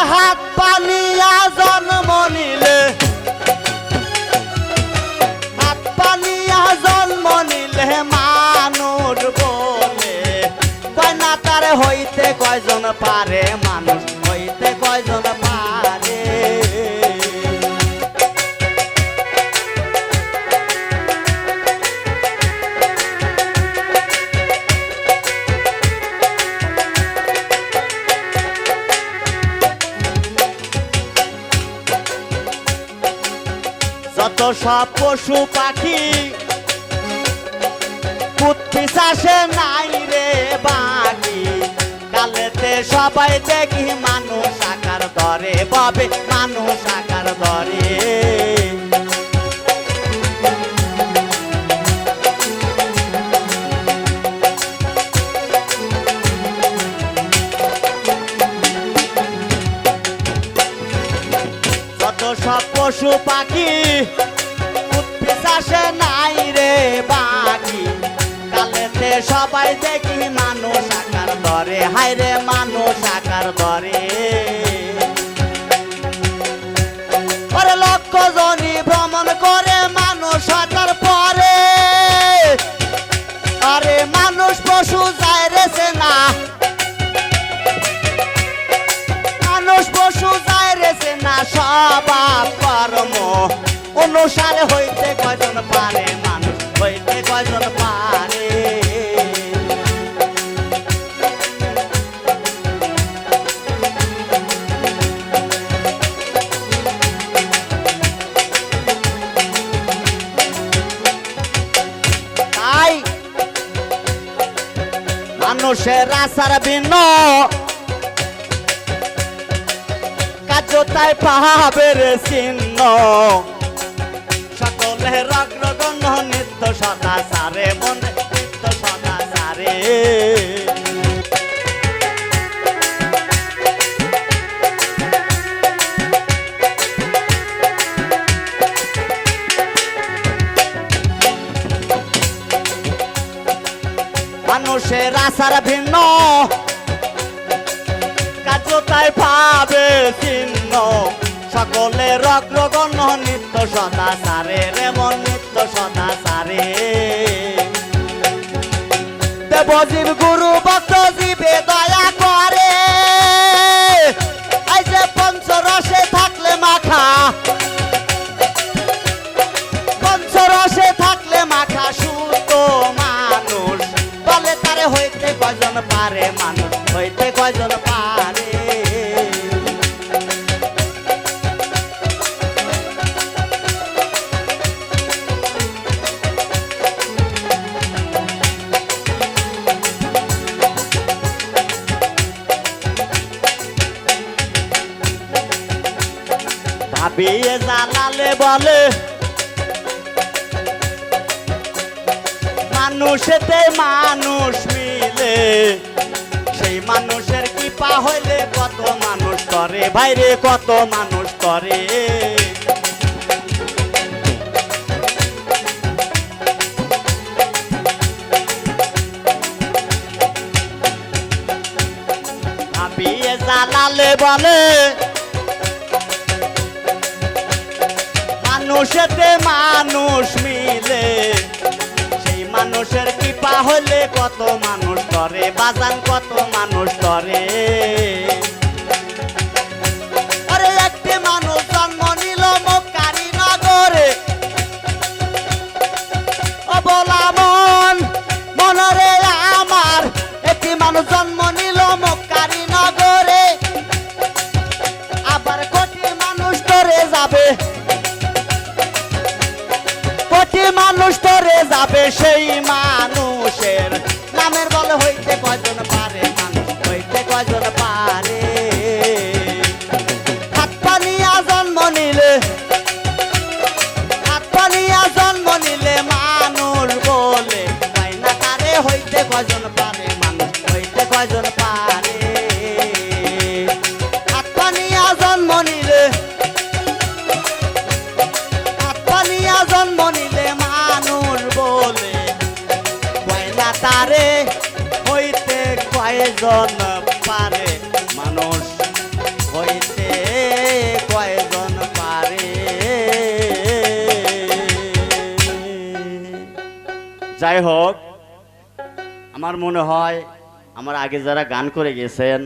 হাত পানিয়া জন্ম নিলে, হাত পানিয়া জন্ম নিলে মানুষ বলে, কয় না তার হইতে কয়জন পারে, মানুষ হইতে কয়জন পারে। যত সব পশু পাখি কুৎপিশাচে নাই রে বাকি, কালেতে সবাই দেখি মানুষ আকার ধরে, বাবে মানুষ আকার ধরে। যত সব পশু পাখি কুৎপিশাচে নাই রে বাকি, কালেতে সবাই দেখি মানুষ আকার ধরে, হায় রে মানুষ আকার ধরে। ওরে লক্ষ জনি ভ্রমণ করে মানুষ হটার পরে, আরে মানুষ পশু যায় রে চেনা, মানুষ পশু যায় রে চেনা, স্বভাব কর্ম অনুসারে হইতে কয়জন পারে, মানুষ হইতে কয়জন পারে। তাই মানুষের আচার ভিন্ন, কার্য তাই পাহাবের চিহ্ন, সকলের অগ্রগণ্য নিত্য সদাচারে, মনে নিত্য সদাচারে। মানুষের আচার ভিন্ন, কার্য তাই পাবে চিহ্ন, সকলের অগ্রগণ্য নিত্য সদাচারে, রেমন নিত্য সদাচারে। দেবজীব গুরু ভক্ত জীবে দয়া করে, এই যে পঞ্চরসে থাকলে মাখা, পঞ্চরসে থাকলে মাখা সুস্থ মানুষ বলে, তারে হইতে কয়জন পারে, মানুষ হইতে কয়জন পারে। ভাবিয়ে জানালে বলে, মানুষেতে মানুষ মিলে, সেই মানুষের কৃপা হইলে কত মানুষ করে, ভাইরে কত মানুষ করে। ভাবিয়ে জানালে বলে, মানুষেতে মানুষ মিলে, সেই মানুষের কৃপা হলে কত মানুষ করে, বাজান কত মানুষ করে। আরে একটি মানুষ জন্ম নিল মক্কারি নগরে, অবলা মন মনরে আমার, একটি মানুষ জন্ম নিল মক্কারি নগরে, আবার কোটি মানুষ ধরে যাবে, কোটি মানুষ ধরে যাবে, সেই মানুষের নামের বলে হইতে কয়জন পারে, মানুষ হইতে কয়জন পারে। হাত পানিয়া জন্ম নিলে, হাত পানিয়া জন্ম নিলে মানুষ বলে, তাই না তারে হইতে কয়জন পারে, মানুষ হইতে কয়জন পারে। হাত পানিয়া জন্ম নিলে, হাত পানিয়া জন্ম নিলে মানুষ বলে, তারে হইতে কয়জন পারে, মানুষ হইতে যাই হোক, আমার মনে হয় আমার আগে যারা গান করে গেছেন